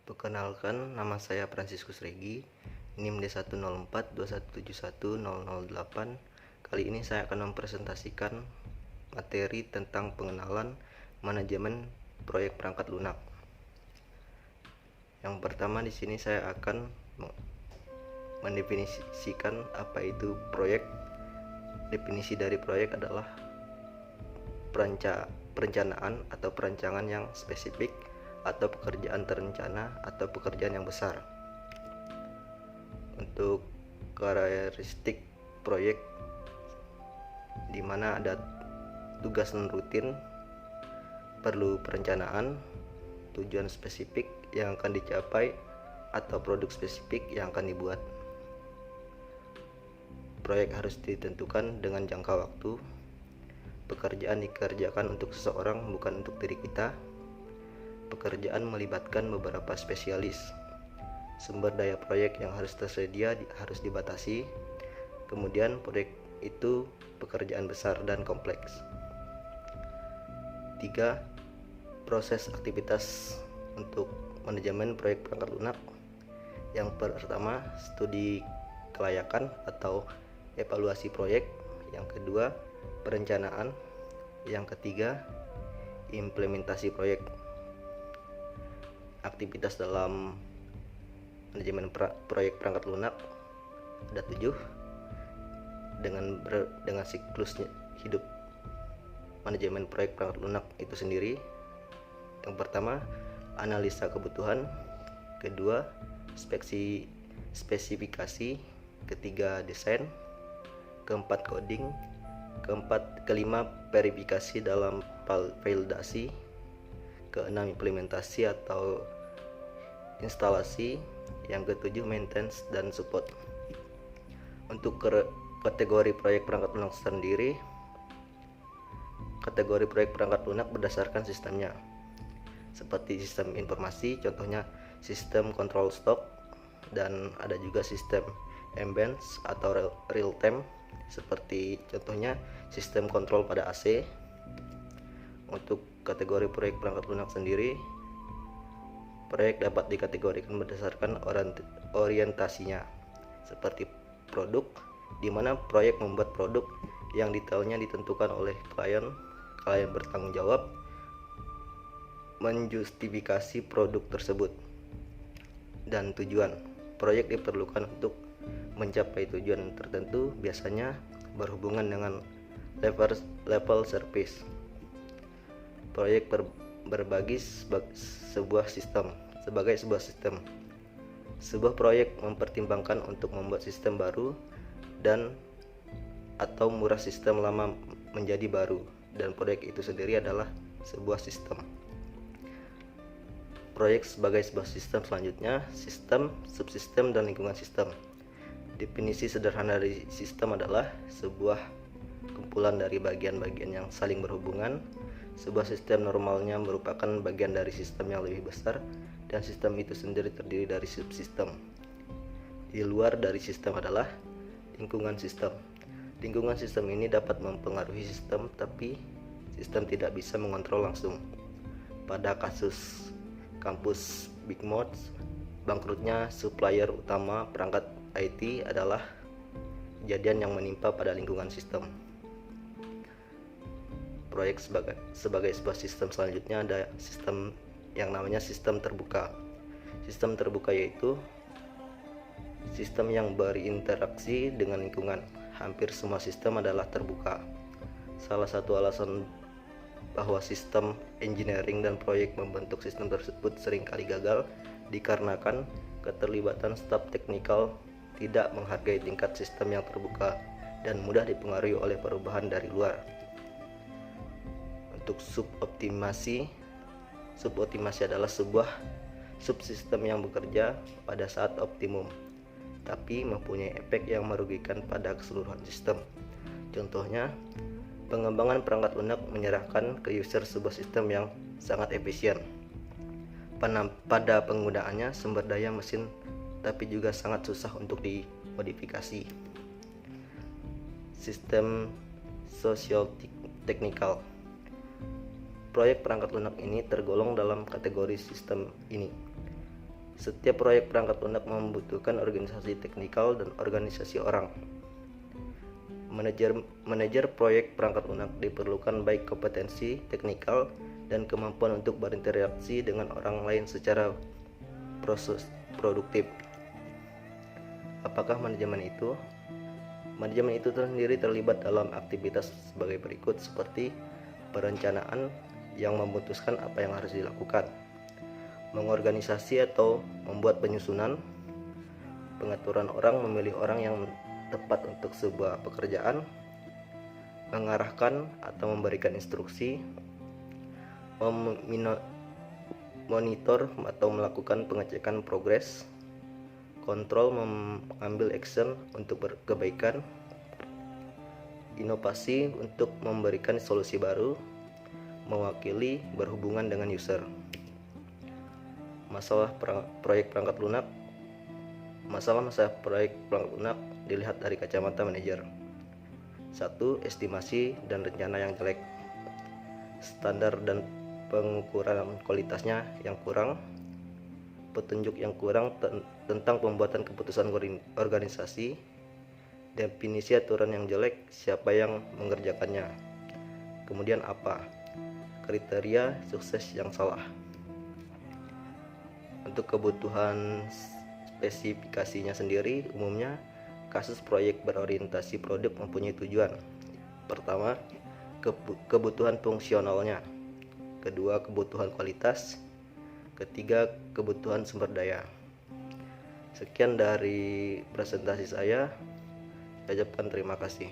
Perkenalkan, nama saya Fransiskus Regi, NIM D10421710008. Kali ini saya akan mempresentasikan materi tentang pengenalan manajemen proyek perangkat lunak. Yang pertama di sini saya akan mendefinisikan apa itu proyek. Definisi dari proyek adalah perencanaan atau perancangan yang spesifik atau pekerjaan terencana atau pekerjaan yang besar. Untuk karakteristik proyek, di mana ada tugas non rutin, perlu perencanaan, tujuan spesifik yang akan dicapai, atau produk spesifik yang akan dibuat. Proyek harus ditentukan dengan jangka waktu. Pekerjaan dikerjakan untuk seseorang, bukan untuk diri kita. Pekerjaan melibatkan beberapa spesialis. Sumber daya proyek yang harus tersedia harus dibatasi. Kemudian proyek itu pekerjaan besar dan kompleks. 3. Proses aktivitas untuk manajemen proyek perangkat lunak. Yang pertama, studi kelayakan atau evaluasi proyek. Yang kedua, perencanaan. Yang ketiga, implementasi proyek. Aktivitas dalam manajemen proyek perangkat lunak ada 7 dengan siklus hidup manajemen proyek perangkat lunak itu sendiri. Yang pertama, analisa kebutuhan. Kedua, spesifikasi. Ketiga, desain. Keempat, coding. Kelima, verifikasi dalam validasi. Keenam, implementasi atau instalasi. Yang ketujuh, maintenance dan support. Untuk kategori proyek perangkat lunak sendiri, kategori proyek perangkat lunak berdasarkan sistemnya, seperti sistem informasi, contohnya sistem control stock, dan ada juga sistem ambient atau real time, seperti contohnya sistem kontrol pada AC. Untuk kategori proyek perangkat lunak sendiri, proyek dapat dikategorikan berdasarkan orientasinya, seperti produk, di mana proyek membuat produk yang detailnya ditentukan oleh klien bertanggung jawab menjustifikasi produk tersebut. Dan tujuan proyek diperlukan untuk mencapai tujuan tertentu, biasanya berhubungan dengan level service. Proyek berbagi sebuah sistem. Sebagai sebuah sistem, sebuah proyek mempertimbangkan untuk membuat sistem baru dan atau murah sistem lama menjadi baru, dan proyek itu sendiri adalah sebuah sistem. Proyek sebagai sebuah sistem selanjutnya, sistem, subsistem, dan lingkungan sistem. Definisi sederhana dari sistem adalah sebuah kumpulan dari bagian-bagian yang saling berhubungan. Sebuah sistem normalnya merupakan bagian dari sistem yang lebih besar, dan sistem itu sendiri terdiri dari subsistem. Di luar dari sistem adalah lingkungan sistem. Lingkungan sistem ini dapat mempengaruhi sistem, tapi sistem tidak bisa mengontrol langsung. Pada kasus kampus Big Mods, bangkrutnya supplier utama perangkat IT adalah kejadian yang menimpa pada lingkungan sistem. Proyek sebagai sebuah sistem selanjutnya ada sistem yang namanya sistem terbuka. Sistem terbuka yaitu sistem yang berinteraksi dengan lingkungan. Hampir semua sistem adalah terbuka. Salah satu alasan bahwa sistem engineering dan proyek membentuk sistem tersebut seringkali gagal dikarenakan keterlibatan staf teknikal tidak menghargai tingkat sistem yang terbuka dan mudah dipengaruhi oleh perubahan dari luar. Untuk suboptimasi adalah sebuah subsistem yang bekerja pada saat optimum, tapi mempunyai efek yang merugikan pada keseluruhan sistem. Contohnya, pengembangan perangkat lunak menyerahkan ke user sebuah sistem yang sangat efisien pada penggunaannya, sumber daya mesin, tapi juga sangat susah untuk dimodifikasi. Sistem sosio-teknikal. Proyek perangkat lunak ini tergolong dalam kategori sistem ini. Setiap proyek perangkat lunak membutuhkan organisasi teknikal dan organisasi orang. Manajer proyek perangkat lunak diperlukan baik kompetensi teknikal dan kemampuan untuk berinteraksi dengan orang lain secara proses produktif. Apakah manajemen itu? Manajemen itu sendiri terlibat dalam aktivitas sebagai berikut, seperti perencanaan yang memutuskan apa yang harus dilakukan, mengorganisasi atau membuat penyusunan, pengaturan orang, memilih orang yang tepat untuk sebuah pekerjaan, mengarahkan atau memberikan instruksi, monitor atau melakukan pengecekan progres, kontrol, mengambil action untuk kebaikan, inovasi untuk memberikan solusi baru, mewakili, berhubungan dengan user. Masalah proyek perangkat lunak. Masalah proyek perangkat lunak dilihat dari kacamata manajer. 1. Estimasi dan rencana yang jelek. Standar dan pengukuran kualitasnya yang kurang. Petunjuk yang kurang tentang pembuatan keputusan organisasi. Definisi aturan yang jelek, siapa yang mengerjakannya. Kemudian apa? Kriteria sukses yang salah. Untuk kebutuhan spesifikasinya sendiri, umumnya kasus proyek berorientasi produk mempunyai tujuan. Pertama, kebutuhan fungsionalnya. Kedua, kebutuhan kualitas. Ketiga, kebutuhan sumber daya. Sekian dari presentasi saya. Saya ucapkan terima kasih.